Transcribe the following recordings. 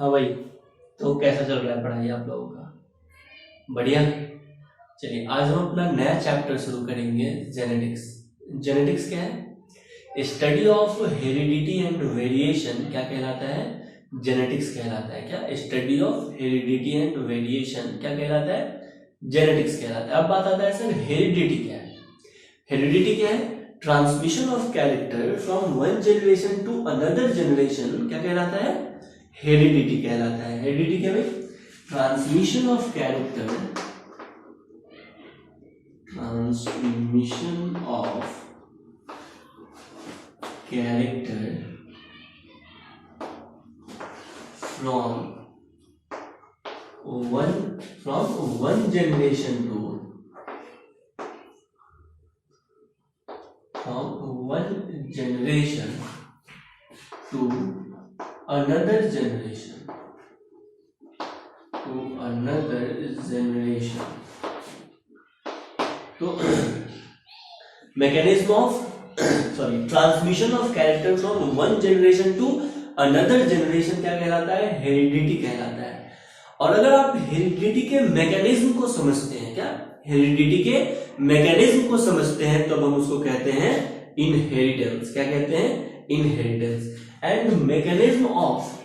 हाँ भाई। तो कैसा चल रहा है पढ़ाई आप लोगों का? बढ़िया। चलिए आज हम अपना नया चैप्टर शुरू करेंगे, जेनेटिक्स। जेनेटिक्स क्या है? Study of heredity and variation क्या कहलाता है? जेनेटिक्स कहलाता है। क्या? Study of heredity and variation क्या कहलाता है? जेनेटिक्स कहलाता है। अब बात आता है सर, हेरिडिटी क्या है? हेरिडिटी क्या है? Transmission of character from one generation to another generation क्या कहलाता है? हेरिडिटी कहलाता है। हेरिडिटी क्या भाई? Transmission of character, transmission of character from one generation to another generation तो mechanism of transmission of character from one generation to another generation क्या कहलाता है? हेरिडिटी कहलाता है। और अगर आप हेरिडिटी के मैकेनिज्म को समझते हैं, क्या हेरिडिटी के मैकेनिज्म को समझते हैं, तब हम उसको कहते हैं इनहेरिटेंस। क्या कहते हैं? Inheritance. And mechanism of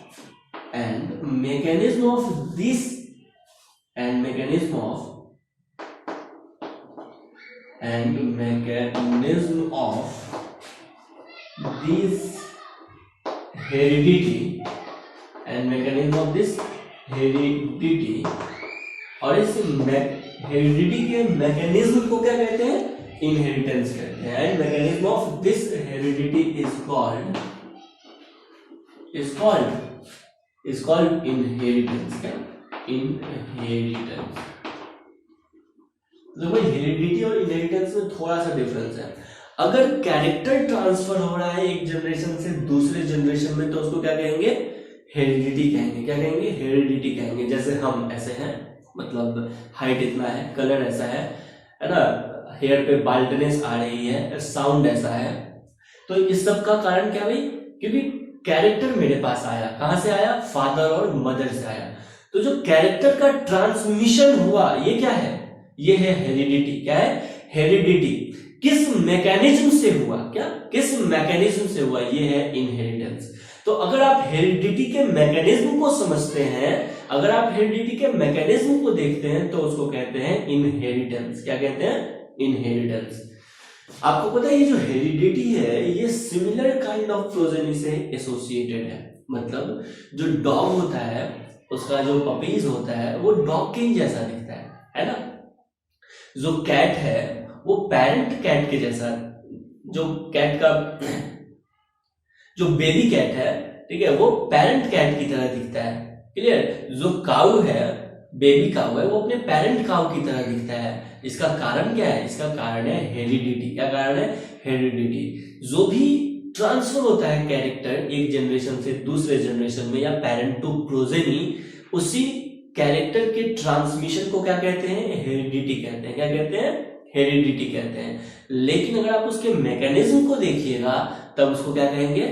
this heredity और इस हेरिडिटी के मैकेनिज्म को क्या कहते हैं? इनहेरिटेंस कहते हैं। And mechanism of this heredity is called inheritance. क्या? इनहेरिटेंस। तो भाई हेरिडिटी और इनहेरिटेंस में थोड़ा सा डिफरेंस है। अगर कैरेक्टर ट्रांसफर हो रहा है एक जनरेशन से दूसरे जनरेशन में, तो उसको क्या कहेंगे? हेरिडिटी कहेंगे। क्या कहेंगे? हेरिडिटी कहेंगे। जैसे हम ऐसे हैं, मतलब हाइट इतना है, कलर ऐसा है ना, हेयर पे बाल्टनेस आ रही है, साउंड ऐसा है, तो इस सब का कारण क्या भाई? क्योंकि कैरेक्टर मेरे पास आया। कहां से आया? फादर और मदर से आया। तो जो कैरेक्टर का ट्रांसमिशन हुआ, ये क्या है? ये है हेरिडिटी। क्या है? हेरिडिटी। किस मैकेनिज्म से हुआ? क्या? किस मैकेनिज्म से हुआ? ये है इनहेरिटेंस। तो अगर आप हेरिडिटी के मैकेनिज्म को समझते हैं, अगर आप हेरिडिटी के मैकेनिज्म को देखते हैं, तो उसको कहते हैं इनहेरिटेंस। क्या कहते हैं? इनहेरिटेंस। आपको पता है ये जो हेरिडिटी है, ये सिमिलर काइंड ऑफ प्रोजेनी से एसोसिएटेड है। मतलब जो डॉग होता है, उसका जो पपीज होता है, वो डॉग के ही जैसा दिखता है ना। जो कैट है वो पेरेंट कैट के जैसा, जो कैट का जो बेबी कैट है, ठीक है, वो पेरेंट कैट की तरह दिखता है। क्लियर? जो काऊ है, बेबी काऊ है, वो अपने पेरेंट काऊ की तरह दिखता है। इसका कारण क्या है? इसका कारण है हेरिडिटी। क्या कारण है? हेरिडिटी। जो भी ट्रांसफर होता है कैरेक्टर एक जनरेशन से दूसरे जनरेशन में, या पेरेंट टू प्रोजेनी, उसी कैरेक्टर के ट्रांसमिशन को क्या कहते हैं? हेरिडिटी कहते हैं। क्या कहते हैं? हेरिडिटी कहते हैं। लेकिन अगर आप उसके मैकेनिज्म को देखिएगा, तब उसको क्या कहेंगे?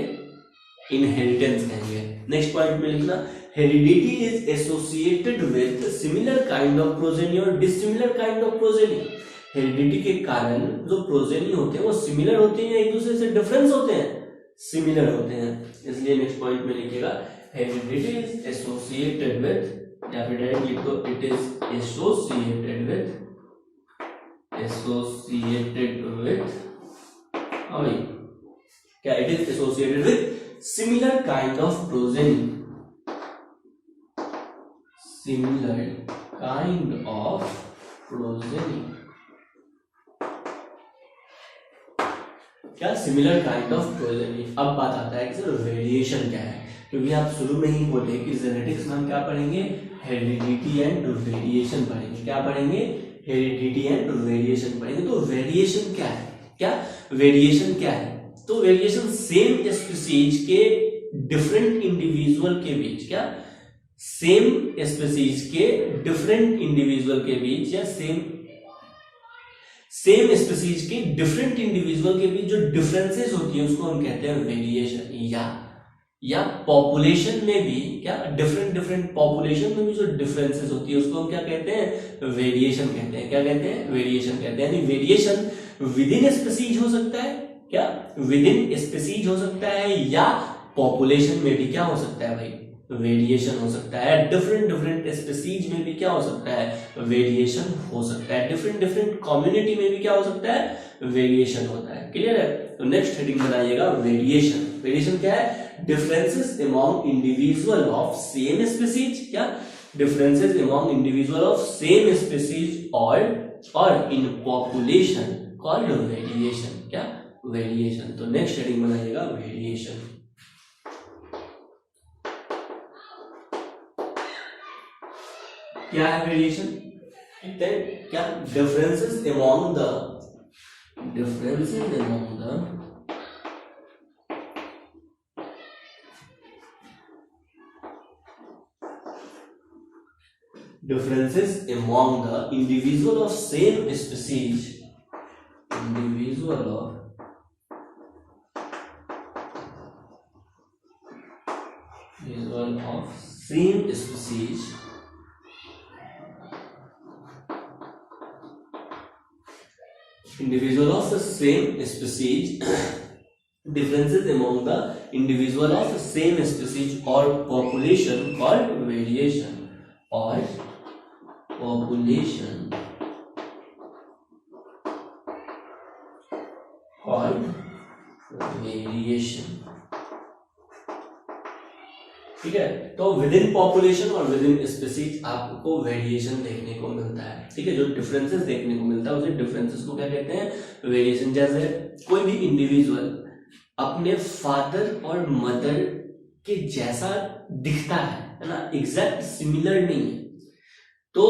इनहेरिटेंस कहेंगे। नेक्स्ट पॉइंट में लिखना, heredity is associated with similar kind of progeny और dissimilar kind of progeny. Heredity के कारण जो प्रोजेनी होते हैं वो सिमिलर होते हैं या एक दूसरे से डिफरेंस होते हैं? सिमिलर होते हैं। इसलिए नेक्स्ट पॉइंट में लिखिएगा, हेरिडिटी इज एसोसिएटेड विद, या फिर डायरेक्ट लिख दो, इट इज एसोसिएटेड विद क्या? It is associated with similar kind of progeny. Similar kind of progeny. क्या? Similar kind of progeny. अब बात आता है कि सर वेरिएशन क्या है, क्योंकि आप शुरू में ही बोले कि जेनेटिक्स में हम क्या पढ़ेंगे? हेरिडिटी एंड वेरिएशन पढ़ेंगे। क्या पढ़ेंगे? हेरिडिटी एंड वेरिएशन पढ़ेंगे। तो वेरिएशन क्या है? क्या वेरिएशन क्या है? तो वेरिएशन सेम स्पीसीज के डिफरेंट इंडिविजुअल के बीच, क्या सेम स्पीसीज के डिफरेंट इंडिविजुअल के बीच, या सेम स्पीसीज के डिफरेंट इंडिविजुअल के बीच जो डिफरेंसेस होती है उसको हम कहते हैं वेरिएशन। या या पॉपुलेशन में भी क्या डिफरेंट डिफरेंट पॉपुलेशन में भी जो डिफरेंसेस होती है उसको हम क्या कहते हैं, वेरिएशन कहते हैं। क्या कहते हैं, वेरिएशन कहते हैं। यानी वेरिएशन विद इन स्पीसीज हो सकता है, क्या विद इन स्पीसीज हो सकता है, या पॉपुलेशन में भी क्या हो सकता है भाई, वेरिएशन हो सकता है। डिफरेंट डिफरेंट स्पीसीज में भी क्या हो सकता है, वेरिएशन हो सकता है। डिफरेंट डिफरेंट कम्युनिटी में भी क्या हो सकता है, वेरिएशन होता है। क्लियर है? तो नेक्स्ट हेडिंग बनाइएगा वेरिएशन। वेरिएशन क्या है, differences among individual of same species, क्या differences among individual of same species और इन पॉपुलेशन कॉल्ड वेरिएशन। क्या, वेरिएशन। तो नेक्स्ट हेडिंग बनाइएगा वेरिएशन। क्या है वेरिएशन, क्या differences among the differences among the individual of same species, individual of same species individual of the same species differences among the individual of the same species or population called variation, or population called variation। ठीक है, तो with in population और with in species आपको variation देखने को मिलता है। ठीक है, जो डिफरेंसेस देखने को मिलता है उसे डिफरेंसेस को क्या कहते हैं, वेरिएशन। जैसे कोई भी इंडिविजुअल अपने फादर और मदर के जैसा दिखता है ना, एग्जैक्ट सिमिलर नहीं है। तो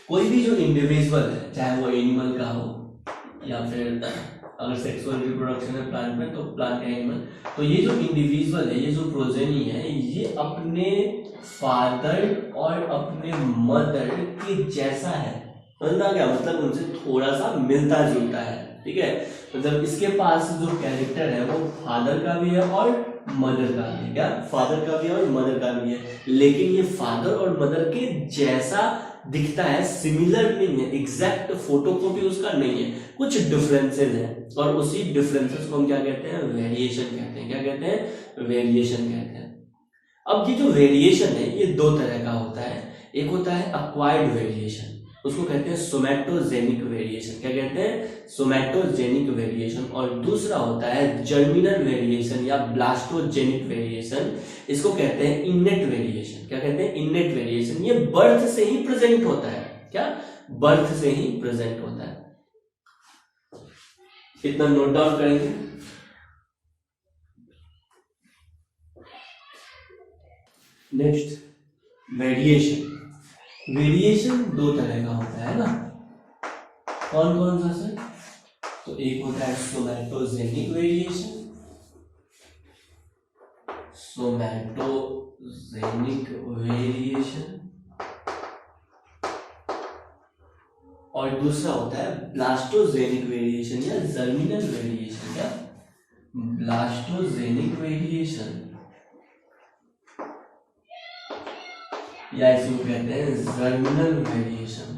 कोई भी जो इंडिविजुअल है, चाहे वो एनिमल का हो या फिर अगर सेक्सुअल रिप्रोडक्शन है प्लांट में तो प्लांट या एनिमल, तो ये जो इंडिविजुअल है, ये जो प्रोजेनी है, ये अपने फादर और अपने मदर के जैसा है। समझना क्या मतलब, उनसे थोड़ा सा मिलता जुलता है। ठीक है, मतलब इसके पास जो कैरेक्टर है वो फादर का भी है और मदर का भी है। क्या, फादर का भी है और मदर का भी है, लेकिन ये फादर और मदर के जैसा दिखता है, सिमिलर नहीं है, एग्जैक्ट फोटोकॉपी उसका नहीं है, कुछ डिफरेंसेस हैं, और उसी डिफरेंसेस को हम क्या कहते हैं, वेरिएशन कहते हैं। क्या कहते हैं, वेरिएशन कहते हैं। अब ये जो वेरिएशन है ये दो तरह का होता है। एक होता है अक्वायर्ड वेरिएशन, उसको कहते हैं सोमैटोजेनिक वेरिएशन। क्या कहते हैं, सोमैटोजेनिक वेरिएशन। और दूसरा होता है जर्मिनल वेरिएशन या ब्लास्टोजेनिक वेरिएशन, इसको कहते हैं इनेट वेरिएशन। क्या कहते हैं, इनेट वेरिएशन। ये बर्थ से ही प्रेजेंट होता है। क्या, बर्थ से ही प्रेजेंट होता है। इतना नोट डाउन करेंगे। Next, variation. वेरिएशन दो तरह का होता है ना, कौन कौन सा सर? तो एक होता है सोमैटोजेनिक वेरिएशन, सोमैटोजेनिक वेरिएशन, और दूसरा होता है ब्लास्टोजेनिक वेरिएशन या जर्मिनल वेरिएशन। क्या, ब्लास्टोजेनिक वेरिएशन या इसको कहते हैं जर्मिनल वेरिएशन।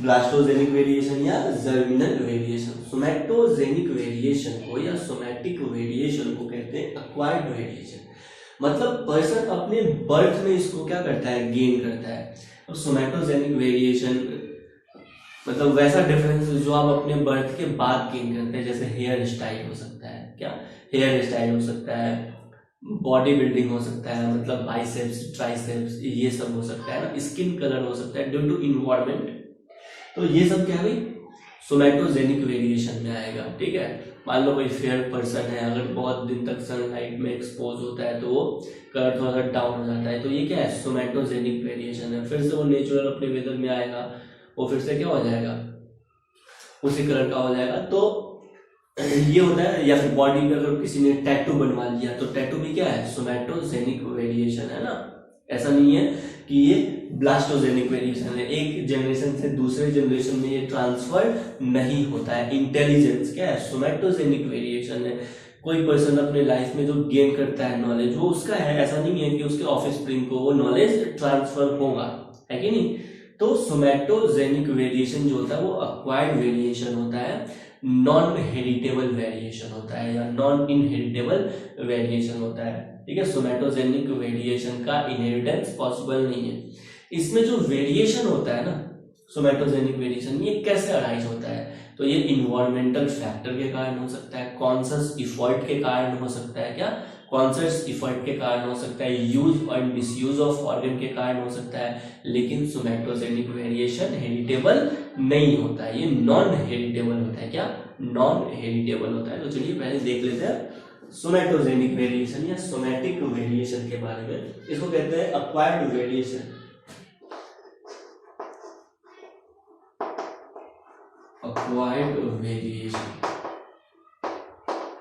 ब्लास्टोजेनिक वेरिएशन या जर्मिनल वेरिएशन। सोमैटोजेनिक वेरिएशन को या सोमैटिक वेरिएशन को कहते हैं अक्वायर्ड वेरिएशन, मतलब पर्सन अपने बर्थ में इसको क्या करता है, गेन करता है। अब सोमैटोजेनिक वेरिएशन मतलब वैसा डिफरेंस जो आप अपने बर्थ के बाद गेन करते हैं, जैसे हेयर स्टाइल हो सकता है। क्या, हेयर स्टाइल हो सकता है, बॉडी बिल्डिंग हो सकता है, मतलब बाइसेप्स, ट्राइसेप्स, ये सब हो सकता है ना, स्किन कलर हो सकता है ड्यू टू इन्वायरमेंट। तो ये सब क्या है, सोमैटोजेनिक वेरिएशन में आएगा। ठीक है, मान लो कोई फेयर पर्सन है, अगर बहुत दिन तक सनलाइट में एक्सपोज होता है तो वो कलर थोड़ा सा डाउन हो जाता है, तो ये क्या है, सोमैटोजेनिक वेरिएशन है। फिर से वो नेचुरल अपने वेदर में आएगा, वो फिर से क्या हो जाएगा, उसी कलर का हो जाएगा। तो ये होता है। या फिर बॉडी पे अगर किसी ने टैटू बनवा लिया तो टैटू भी क्या है, सोमैटोजेनिक वेरिएशन है ना, ऐसा नहीं है कि ये ब्लास्टोजेनिक वेरिएशन है, एक जनरेशन से दूसरे जनरेशन में ये ट्रांसफर नहीं होता है। इंटेलिजेंस क्या है, सोमैटोजेनिक वेरिएशन है। कोई पर्सन अपने लाइफ में जो गेन करता है नॉलेज वो उसका है, ऐसा नहीं है कि उसके ऑफस्प्रिंग को वो नॉलेज ट्रांसफर होगा, है कि नहीं। तो सोमैटोजेनिक वेरिएशन जो होता है वो अक्वायर्ड वेरिएशन होता है, नॉन हेरिटेबल वेरिएशन होता है या नॉन इनहेरिटेबल वेरिएशन होता है, ठीक है। सोमैटोजेनिक वेरिएशन का इनहेरिटेंस पॉसिबल नहीं है। इसमें जो वेरिएशन होता है ना, सोमैटोजेनिक वेरिएशन, ये कैसे अराइज होता है, तो ये इन्वायरमेंटल फैक्टर के कारण हो सकता है, कॉन्शियस इफर्ट के कारण हो सकता है, क्या कॉन्शियस इफर्ट के कारण हो सकता है, यूज और मिसयूज ऑफ ऑर्गन के कारण हो सकता है, लेकिन सोमैटोजेनिक वेरिएशन हेरिटेबल नहीं होता है, ये नॉन हेरिटेबल होता है। क्या नॉन हेरिटेबल होता है। तो चलिए पहले देख लेते हैं सोमैटोजेनिक वेरिएशन या सोमैटिक वेरिएशन के बारे में। इसको कहते हैं अक्वायर्ड वेरिएशन। अक्वायर्ड वेरिएशन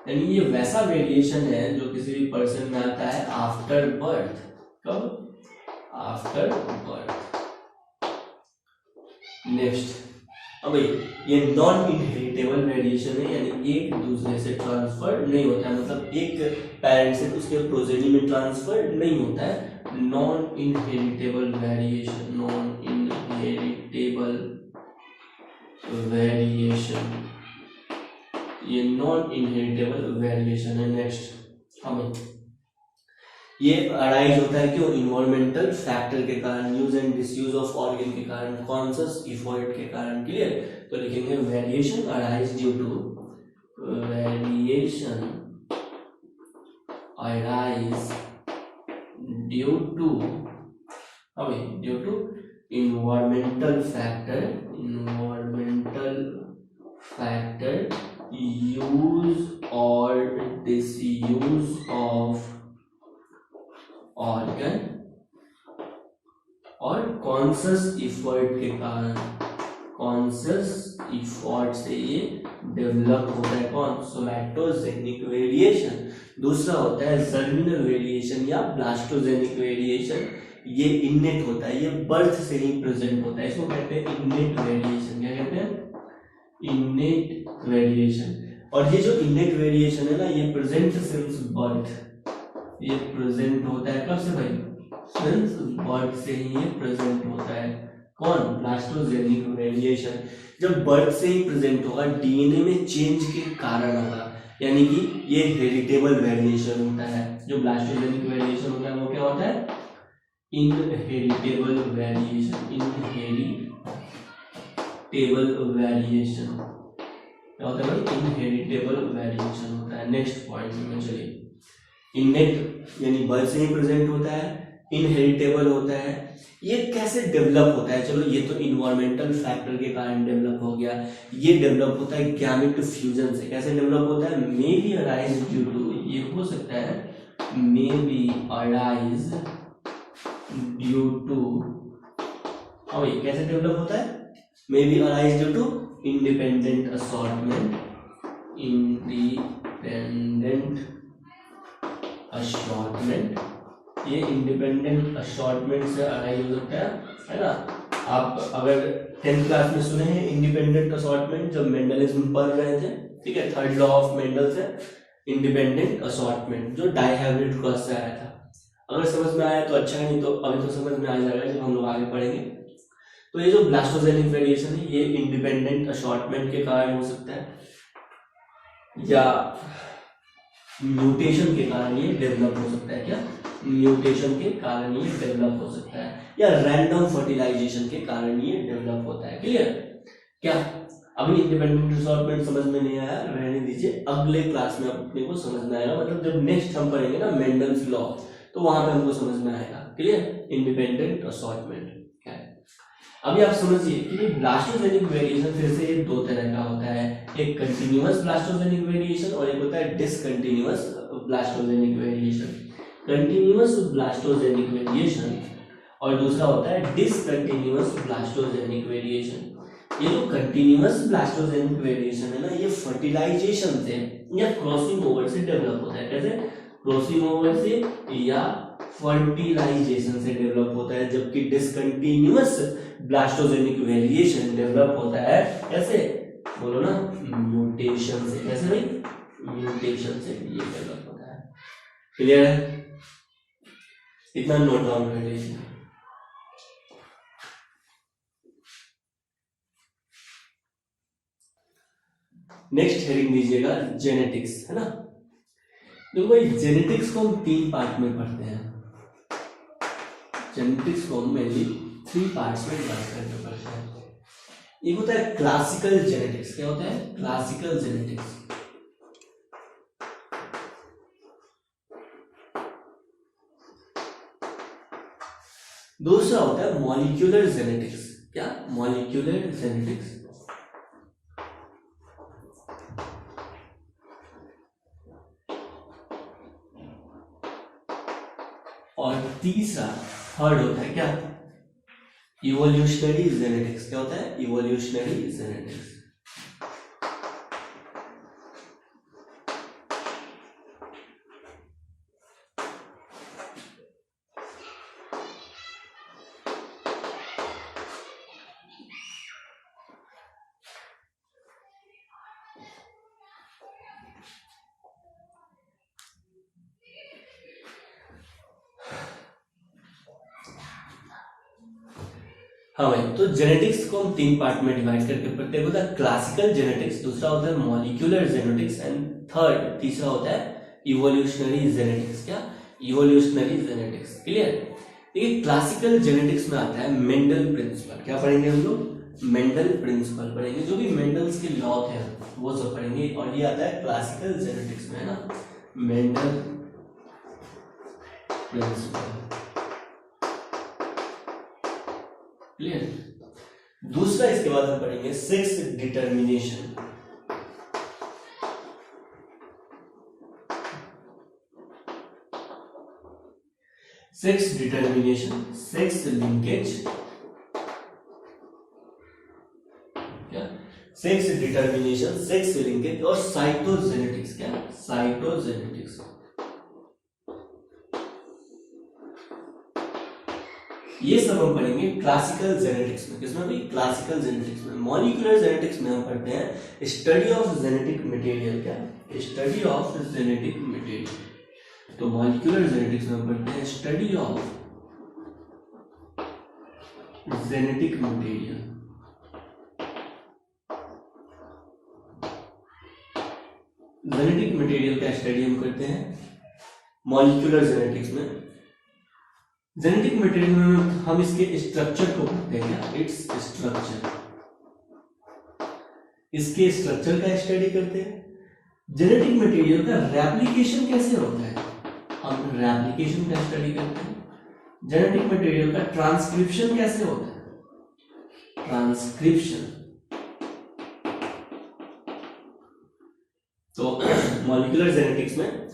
यानी ये वैसा वेरिएशन है जो किसी भी पर्सन में आता है आफ्टर बर्थ। कब? After birth. नेक्स्ट, अब ये नॉन इनहेरिटेबल वेरिएशन है, यानी एक दूसरे से ट्रांसफर नहीं होता है, मतलब एक पेरेंट से उसके प्रोजेनी में ट्रांसफर नहीं होता है। Non inheritable variation, non inheritable variation, ये नॉन इनहेरिटेबल वेरिएशन है। नेक्स्ट, हमें ये अराइज होता है क्यों? इन्वायरमेंटल फैक्टर के कारण, use and disuse of organ के कारण, कॉन्शियस इफर्ट के कारण। क्लियर? तो लिखेंगे variation arise due to, variation arise due to, हमें due to environmental factor, environmental factor, use और डिसयूज ऑफ ऑर्गन और कॉन्शियस इफर्ट के कारण, कॉन्शियस इफर्ट से ये डेवलप होता है। कौन? Somatogenic variation. दूसरा होता है जर्मिनल वेरिएशन या ब्लास्टोजेनिक वेरिएशन। ये इनेट होता है, ये बर्थ से ही प्रेजेंट होता है, इसको कहते हैं इनेट वेरिएशन। क्या कहते हैं? इनेट वेरिएशन। और ये जो इनेट वेरिएशन है ना, ये प्रेजेंट सिंस बर्थ, ये प्रेजेंट होता है। कब से भाई? सिंस बर्थ से ही ये प्रेजेंट होता है। कौन? ब्लास्टोजेनिक वेरिएशन। जब बर्थ से ही प्रेजेंट होगा, डीएनए में चेंज के कारण होगा, यानी कि ये हेरिटेबल वेरिएशन होता है। जो ब्लास्टोजेनिक वेरिएशन होता है वो क्या होता है? इनहेरिटेबल वेरिएशन, इनहेरिटेबल वेरिएशन क्या होता है भाई? इनहेरिटेबल वेरिएशन होता है। नेक्स्ट पॉइंट में चलिए, इनेट यानी बर्थ से ही प्रेजेंट होता है, इनहेरिटेबल होता है। ये कैसे डेवलप होता है? चलो ये तो इन्वायरमेंटल फैक्टर के कारण डेवलप हो गया। ये डेवलप होता है गैमेट फ्यूजन से। कैसे डेवलप होता है? May be arise due to, ये हो सकता है may be arise due to, हाँ भाई कैसे डेवलप होता है? May be arise due to independent assortment, independent assortment. ये इंडिपेंडेंट असॉर्टमेंट से अराइज हो सकता है ना। आप अगर 10th क्लास में सुने हैं इंडिपेंडेंट असॉर्टमेंट, जब मेंडलिज्म पढ़ रहे थे, ठीक है, थर्ड लॉ ऑफ मेंडल से इंडिपेंडेंट असॉर्टमेंट जो डाइहाइब्रिड क्रॉस से आया था। अगर समझ में आया तो अच्छा है, नहीं तो अभी तो समझ में आ जाएगा जब हम लोग आगे पढ़ेंगे। तो ये जो ब्लास्टोजेनिक वेरिएशन है ये इंडिपेंडेंट असॉर्टमेंट के कारण हो सकता है, या म्यूटेशन के कारण ये डेवलप हो सकता है। क्या? म्यूटेशन के कारण ये डेवलप हो सकता है, या रैंडम फर्टिलाइजेशन के कारण ये डेवलप होता है। क्लियर? क्या अभी इंडिपेंडेंट असॉर्टमेंट समझ में नहीं आया? रहने दीजिए, अगले क्लास में अपने को समझ में आएगा। मतलब जब नेक्स्ट हम पढ़ेंगे ना मेंडल्स लॉ, तो वहां पे हमको समझ में आएगा। क्लियर? इंडिपेंडेंट असॉर्टमेंट क्या है। अभी आप समझिए कि ब्लास्टोजेनिक वेरिएशन फिर से ये दो तरह का होता है, एक कंटिन्यूअस ब्लास्टोजेनिक वेरिएशन और एक होता है डिसकंटिन्यूअस ब्लास्टोजेनिक वेरिएशन। कंटिन्यूअस ब्लास्टोजेनिक वेरिएशन और दूसरा होता है डिसकंटिन्यूअस ब्लास्टोजेनिक वेरिएशन। ये जो कंटिन्यूअस ब्लास्टोजेनिक वेरिएशन है ना, ये फर्टिलाइजेशन से या क्रॉसिंग ओवर से डेवलप होता है। कैसे? क्रॉसिंग ओवर से या फर्टिलाइजेशन से डेवलप होता है, जबकि डिसकंटिन्यूअस ब्लास्टोजेनिक वेरिएशन डेवलप होता है कैसे, बोलो ना, म्यूटेशन से। कैसे भाई, म्यूटेशन से ये डेवलप होता है। क्लियर है, इतना नोट डाउन कर लीजिए। नेक्स्ट हेडिंग दीजिएगा जेनेटिक्स, है ना। देखो भाई, जेनेटिक्स को हम 3 पार्ट में पढ़ते हैं। जेनेटिक्स को हम मेनली 3 पार्ट्स में डिवाइड करके पढ़ते हैं। एक होता है क्लासिकल जेनेटिक्स। क्या होता है, क्लासिकल जेनेटिक्स। दूसरा होता है मॉलिक्यूलर जेनेटिक्स। क्या, मॉलिक्यूलर जेनेटिक्स। और तीसरा, थर्ड होता है क्या, इवोल्यूशनरी जेनेटिक्स। क्या होता है, इवोल्यूशनरी जेनेटिक्स। हाँ भाई, तो जेनेटिक्स को हम 3 पार्ट में डिवाइड करके पढ़ते हैं। होता है क्लासिकल जेनेटिक्स, दूसरा होता है मॉलिक्यूलर जेनेटिक्स, एंड तीसरा होता है इवोल्यूशनरी जेनेटिक्स। क्या, इवोल्यूशनरी जेनेटिक्स। क्लियर। देखिए, क्लासिकल जेनेटिक्स में आता है मेंडल प्रिंसिपल। क्या पढ़ेंगे हम लोग, मेंडल प्रिंसिपल पढ़ेंगे, जो भी मेंडल्स के लॉ थे वो सब पढ़ेंगे। और ये आता है क्लासिकल जेनेटिक्स में, है ना, मेंडल प्रिंसिपल। क्लियर। दूसरा, इसके बाद हम पढ़ेंगे sex determination. Sex determination, sex linkage. क्या, सेक्स डिटर्मिनेशन, सेक्स लिंकेज और साइटोजेनेटिक्स। क्या, साइटोजेनेटिक्स। ये सब हम पढ़ेंगे क्लासिकल जेनेटिक्स में। किसमें भी, क्लासिकल जेनेटिक्स में। मॉलिक्यूलर जेनेटिक्स में हम पढ़ते हैं स्टडी ऑफ जेनेटिक मटेरियल। क्या, स्टडी ऑफ जेनेटिक मटेरियल। तो मॉलिक्यूलर जेनेटिक्स में हम पढ़ते हैं study of genetic material. Genetic material का स्टडी हम करते हैं मॉलिक्यूलर जेनेटिक्स में। जेनेटिक मटेरियल में हम इसके स्ट्रक्चर को पढ़ते हैं, इट्स स्ट्रक्चर, इसके स्ट्रक्चर का स्टडी करते हैं। जेनेटिक मटेरियल का रेप्लिकेशन कैसे होता है, हम रेप्लिकेशन का स्टडी करते हैं। जेनेटिक मटेरियल का ट्रांसक्रिप्शन कैसे होता है, ट्रांसक्रिप्शन। तो मॉलिक्यूलर जेनेटिक्स में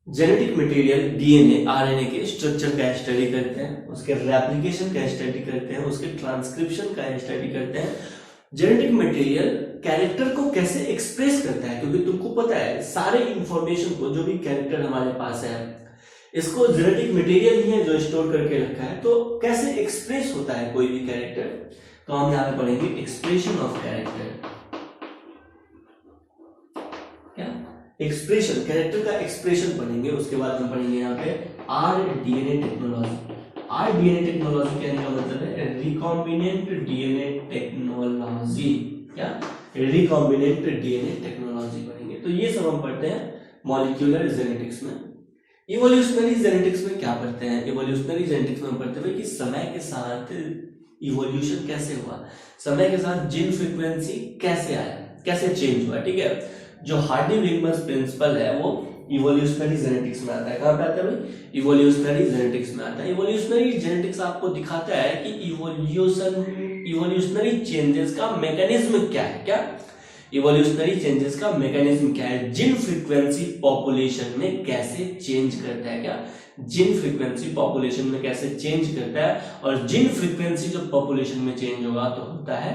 जेनेटिक मटेरियल डीएनए आरएनए के स्ट्रक्चर का स्टडी करते हैं, उसके रेप्लिकेशन का स्टडी करते हैं, उसके ट्रांसक्रिप्शन का स्टडी करते हैं। जेनेटिक मटेरियल कैरेक्टर को कैसे एक्सप्रेस करता है, क्योंकि तुमको पता है सारे इंफॉर्मेशन को, जो भी कैरेक्टर हमारे पास है, इसको जेनेटिक मटेरियल ही है जो स्टोर करके रखा है। तो कैसे एक्सप्रेस होता है कोई भी कैरेक्टर, तो हम यहाँ पे पढ़ेंगे expression of character. Expression, character का एक्सप्रेशन पढ़ेंगे। उसके बाद हम पढ़ेंगे यहाँ पे आरडीएनए टेक्नोलॉजी। आरडीएनए टेक्नोलॉजी कहने का मतलब है रिकॉम्बिनेंट डीएनए टेक्नोलॉजी। क्या, रिकॉम्बिनेंट डीएनए टेक्नोलॉजी पढ़ेंगे। तो ये सब हम पढ़ते हैं मॉलिक्यूलर जेनेटिक्स में। इवोल्यूशनरी जेनेटिक्स में क्या पढ़ते हैं, इवोल्यूशनरी जेनेटिक्स में हम पढ़ते हैं कि समय के साथ इवोल्यूशन कैसे हुआ, समय के साथ जीन फ्रीक्वेंसी कैसे आया, कैसे चेंज हुआ। ठीक है, जो हार्डी-विल्मर्स प्रिंसिपल है वो इवोल्यूशनरी जेनेटिक्स में आता है। कहां पे आता है भाई, इवोल्यूशनरी जेनेटिक्स में आता है। इवोल्यूशनरी जेनेटिक्स आपको दिखाता है कि इवोल्यूशनरी चेंजेस का मैकेनिज्म क्या है। क्या, इवोल्यूशनरी चेंजेस का मैकेनिज्म क्या है, जीन फ्रीक्वेंसी पॉपुलेशन में कैसे चेंज करता है। क्या, जीन फ्रीक्वेंसी पॉपुलेशन में कैसे चेंज करता है, और जीन फ्रीक्वेंसी जब पॉपुलेशन में चेंज होगा तो होता है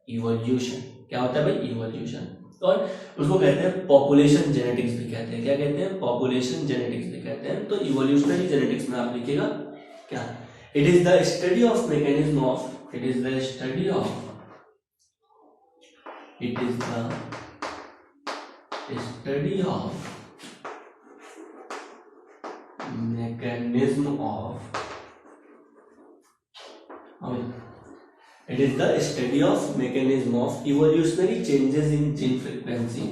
इवोल्यूशन। क्या होता है भाई, इवोल्यूशन। और उसको कहते हैं पॉपुलेशन जेनेटिक्स भी कहते हैं। क्या कहते हैं? पॉपुलेशन जेनेटिक्स भी कहते हैं। तो इवोल्यूशनरी जेनेटिक्स में आप लिखिएगा क्या? It is the study of mechanism of evolutionary changes in gene frequency,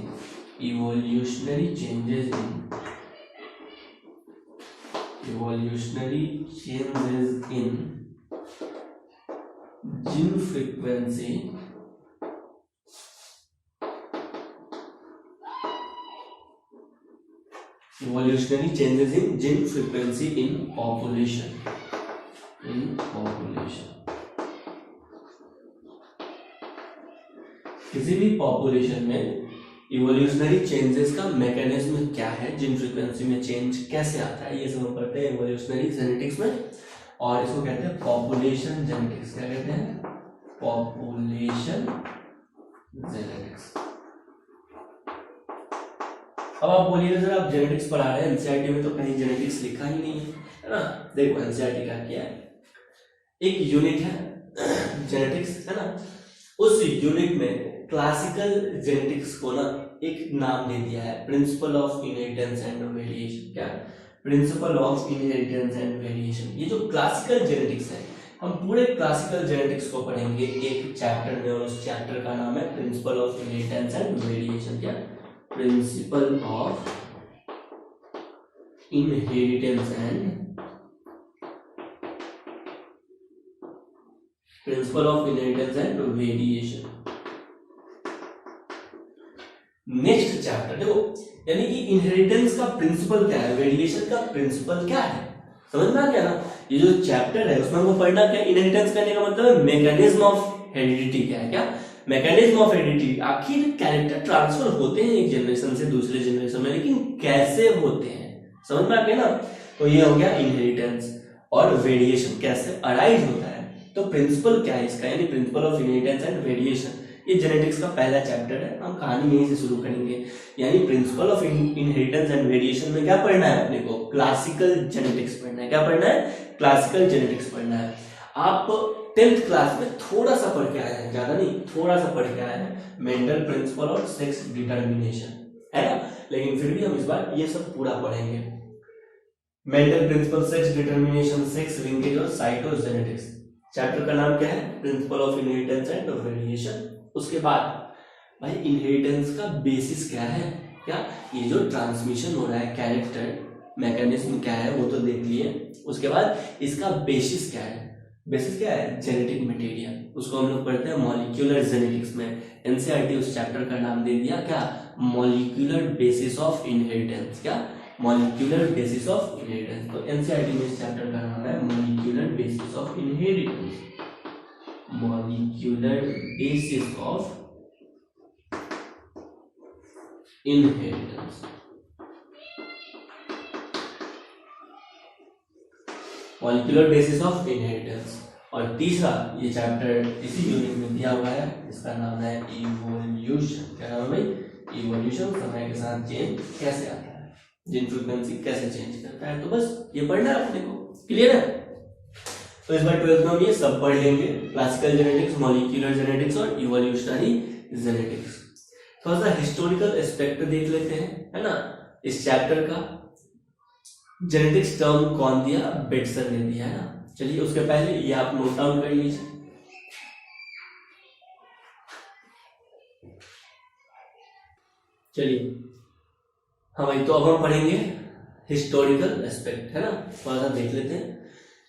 evolutionary changes in gene frequency in population. किसी भी पॉपुलेशन में इवोल्यूशनरी चेंजेस का मैकेनिज्म क्या है, जिन फ्रीक्वेंसी में चेंज कैसे आता है, ये सब हम पढ़ते हैं इवोल्यूशनरी जेनेटिक्स में। और इसको कहते हैं पॉपुलेशन जेनेटिक्स। क्या कहते हैं? Population genetics. अब आप बोलिए सर आप जेनेटिक्स पढ़ा रहे हैं, एनसीईआरटी में तो कहीं जेनेटिक्स लिखा ही नहीं है ना। देखो एनसीईआरटी का क्या है, एक यूनिट है जेनेटिक्स, है ना। उस यूनिट में क्लासिकल जेनेटिक्स को ना एक नाम दे दिया है, principle of inheritance and variation. क्या? Principle of inheritance and variation. ये जो क्लासिकल जेनेटिक्स है, हम पूरे क्लासिकल जेनेटिक्स को पढ़ेंगे एक चैप्टर में, और उस चैप्टर का नाम है principle of inheritance and variation. क्या? Principle of inheritance and variation. Next chapter देखो, यानी कि इनहेरिटेंस का प्रिंसिपल क्या है, वेरिएशन का प्रिंसिपल क्या है, समझ में आ गया ना। ये जो चैप्टर है उसमें हमको पढ़ना क्या, इनहेरिटेंस करने का मतलब है मैकेनिज्म ऑफ हेरिडिटी। क्या है? क्या मैकेनिज्म ऑफ हेरिडिटी? आखिर कैरेक्टर ट्रांसफर होते हैं एक जनरेशन से दूसरे जनरेशन में, लेकिन कैसे होते हैं, समझ में आ गया ना। तो ये हो गया इनहेरिटेंस। और वेरिएशन कैसे अराइज होता है, तो प्रिंसिपल क्या है इसका, यानी principal of inheritance and variation. ये जेनेटिक्स का पहला चैप्टर है, हम कहानी यहीं से शुरू करेंगे। यानी principal of inheritance and variation में क्या पढ़ना है अपने को, क्लासिकल जेनेटिक्स पढ़ना है। क्या पढ़ना है? क्लासिकल जेनेटिक्स पढ़ना है। आप 10th क्लास में थोड़ा सा पढ़ के आए हैं, ज्यादा नहीं, थोड़ा सा पढ़ के आए हैं, मेंडल प्रिंसिपल और सेक्स डिटर्मिनेशन, है ना। लेकिन फिर भी हम इस बार ये सब पूरा पढ़ेंगे। Mendel principle, sex determination, sex linkage और साइटोजेनेटिक्स। चैप्टर का नाम क्या है? Principle of inheritance and variation. उसके बाद भाई इनहेरिटेंस का बेसिस क्या है, क्या ये जो ट्रांसमिशन हो रहा है, कैरेक्टर मैकेनिज्म क्या है वो तो देख लिए। उसके बाद इसका बेसिस क्या है, बेसिस क्या है? Genetic material. उसको हम लोग पढ़ते हैं मॉलिक्यूलर जेनेटिक्स में। एनसीईआरटी उस चैप्टर का नाम दे दिया क्या, मॉलिक्यूलर बेसिस ऑफ इनहेरिटेंस। क्या? Molecular basis of inheritance. तो एनसीईआरटी में इस चैप्टर का नाम है molecular basis of inheritance, molecular basis of inheritance, molecular basis of inheritance. और तीसरा ये चैप्टर इसी यूनिट में दिया हुआ है, इसका नाम है इवोल्यूशन। क्या नाम है? इवोल्यूशन। समय के साथ चेंज कैसे आता है, जीन फ्रीक्वेंसी कैसे चेंज करता है। तो बस ये पढ़ना है अपने को, क्लियर है। तो इस बार 12th में हम ये सब पढ़ लेंगे, क्लासिकल जेनेटिक्स, मॉलिक्यूलर जेनेटिक्स और इवोल्यूशनरी जेनेटिक्स। थोड़ा सा हिस्टोरिकल एस्पेक्ट देख लेते हैं, है ना, इस चैप्टर का। जेनेटिक्स टर्म कौन दिया? बेटसन ने दिया, है ना। चलिए उसके पहले ये आप नोट डाउन कर लीजिए। चलिए हाँ भाई, तो अब हम पढ़ेंगे हिस्टोरिकल एस्पेक्ट, है ना। थोड़ा सा देख लेते हैं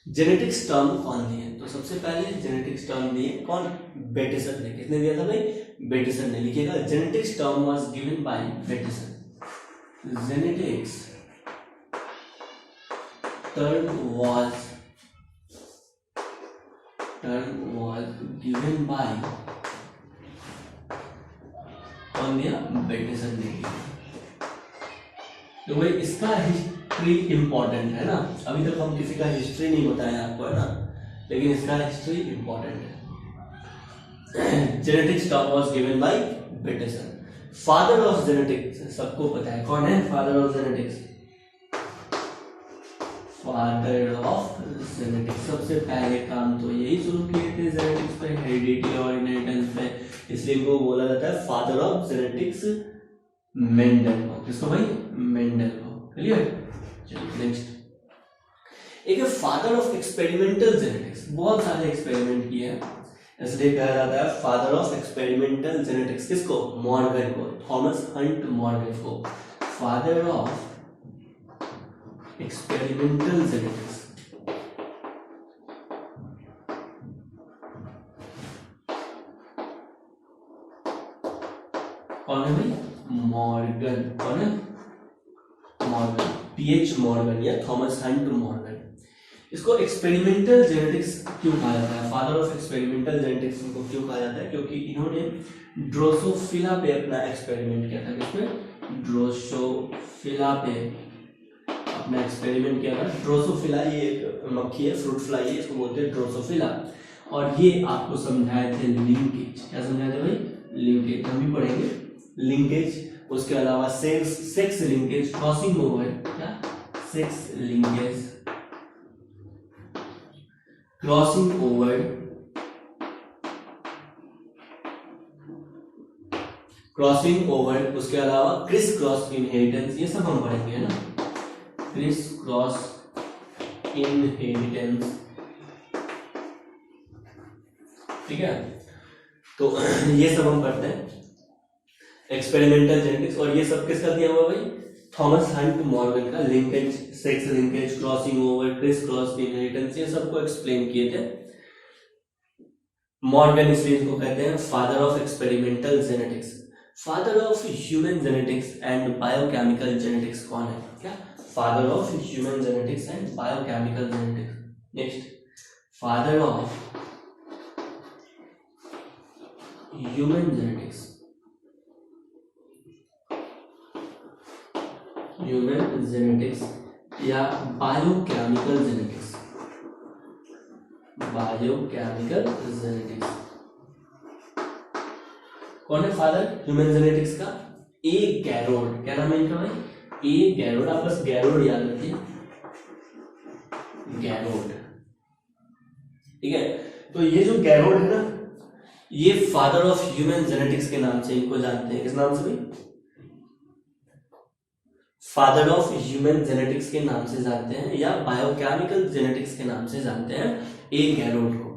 जेनेटिक्स टर्म कौन दिए। तो सबसे पहले जेनेटिक्स टर्म दिए कौन? बेटिसन ने। किसने दिया था भाई? बेटिसन ने। लिखिएगा genetics term was given by Bateson. Genetics term was given by, कौन दिया? बेटिसन ने दिया। तो भाई इसका हिस्ट्री इंपॉर्टेंट है ना। अभी तक हम किसी का हिस्ट्री नहीं बताया आपको, है ना, लेकिन इसका हिस्ट्री इंपॉर्टेंट है। Genetics term was given by Bateson. Father of genetics सबको पता है, कौन है father of genetics? Father of genetics सबसे पहले काम तो यही शुरू किए थे जेनेटिक्स पे, हेरिडिटी और इनहेरिटेंस पे, इसलिए इनको बोला जाता है फादर ऑफ जेनेटिक्स मेंडल को। किसको भाई? मेंडल को। क्लियर? चलिए नेक्स्ट, एक है फादर ऑफ एक्सपेरिमेंटल जेनेटिक्स। बहुत सारे एक्सपेरिमेंट किए हैं, इसलिए कहा जाता है फादर ऑफ एक्सपेरिमेंटल जेनेटिक्स। किसको? मॉर्गन को, थॉमस हंट मॉर्गन को फादर ऑफ एक्सपेरिमेंटल जेनेटिक्स। कौन है भाई? मॉर्गन। कौन है? मॉर्गन, पीएच मॉर्गन या थॉमस हंट मॉर्गन। इसको एक्सपेरिमेंटल जेनेटिक्स क्यों कहा जाता है? फादर ऑफ एक्सपेरिमेंटल जेनेटिक्स इनको क्यों कहा जाता है? क्योंकि इन्होंने ड्रोसोफिला पे अपना एक्सपेरिमेंट किया था। किसमें? ड्रोसोफिला पे अपना एक्सपेरिमेंट किया था। ड्रोसोफिला ये एक मक्खी है, फ्रूट फ्लाई है, इसको बोलते हैं ड्रोसोफिला। और ये आपको समझाए थे लिंकेज। क्या समझाए थे भाई? लिंकेज हम भी पढ़ेंगे, लिंकेज। उसके अलावा सेक्स लिंकेज, क्रॉसिंग ओवर। क्या? Sex linkage, crossing over, crossing over. उसके अलावा क्रिस क्रॉस इनहेरिटेंस, ये सब हम पढ़ेंगे ना, क्रिस क्रॉस इनहेरिटेंस। ठीक है, तो ये सब हम पढ़ते हैं एक्सपेरिमेंटल जेनेटिक्स। और ये सब किसका दिया हुआ भाई? थॉमस हंट मॉर्गन का। Linkage, sex linkage, crossing over, criss cross inheritance, ये सबको एक्सप्लेन किए थे मॉर्गन, इसलिए इसको कहते हैं father of experimental genetics. Father of human genetics and biochemical genetics कौन है? क्या? Father of human genetics and biochemical genetics. Next, father of human genetics, human genetics या बायोकेमिकल जेनेटिक्स, बायोकेमिकल जेनेटिक्स। कौन है फादर ह्यूमन जेनेटिक्स का? ए गैरोड। क्या नाम है इनका भाई? ए गैरोड। आप बस गैरोड याद रखिए, गैरोड। ठीक है, तो ये जो गैरोड है ना, ये फादर ऑफ ह्यूमन जेनेटिक्स के नाम से इनको जानते हैं। किस नाम से भाई? फादर ऑफ ह्यूमन जेनेटिक्स के नाम से जानते हैं, या बायोकेमिकल जेनेटिक्स के नाम से जानते हैं ए गैरोड को।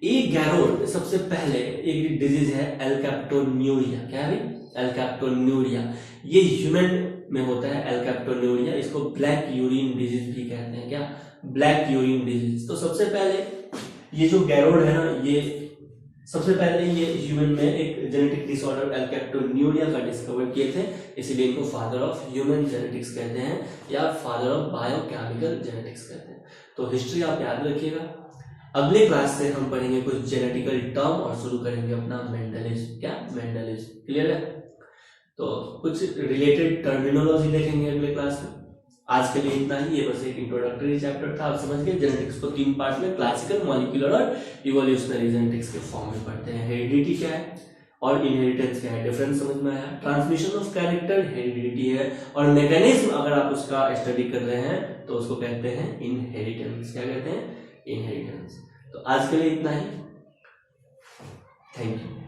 ए गैरोड सबसे पहले एक डिजीज है एल्कैप्टोन्यूरिया। क्या है भाई? एल्कैप्टोन्यूरिया। ये ह्यूमन में होता है एल्कैप्टोन्यूरिया। इसको ब्लैक यूरिन डिजीज भी कहते हैं। क्या? Black urine disease. तो सबसे पहले ये जो गैरोड है ना, ये सबसे पहले ये ह्यूमन में एक जेनेटिक डिसऑर्डर एल्कैप्टोन्यूरिया का डिस्कवर किए थे, इसीलिए इनको फादर ऑफ ह्यूमन जेनेटिक्स कहते हैं या फादर ऑफ बायोकेमिकल जेनेटिक्स कहते हैं। तो हिस्ट्री आप याद रखिएगा। अगले क्लास से हम पढ़ेंगे कुछ जेनेटिकल टर्म और शुरू करेंगे अपना मेंडलिज्म। क्या? मेंडलिज्म। क्लियर है? तो कुछ रिलेटेड टर्मिनोलॉजी देखेंगे अगले क्लास में। आज के लिए इतना ही। ये बस एक इंट्रोडक्टरी चैप्टर था, आप समझ गए। जेनेटिक्स को 3 पार्ट में क्लासिकल, मॉलिक्यूलर और इवोल्यूशनरी जेनेटिक्स के फॉर्म में पढ़ते हैं। हेरिडिटी क्या है और इनहेरिटेंस क्या है, डिफरेंस समझ में आया। ट्रांसमिशन ऑफ कैरेक्टर हेरिडिटी है, और मैकेनिज्म अगर आप उसका स्टडी कर रहे हैं तो उसको कहते हैं इनहेरिटेंस। क्या कहते हैं? इनहेरिटेंस। तो आज के लिए इतना ही। Thank you.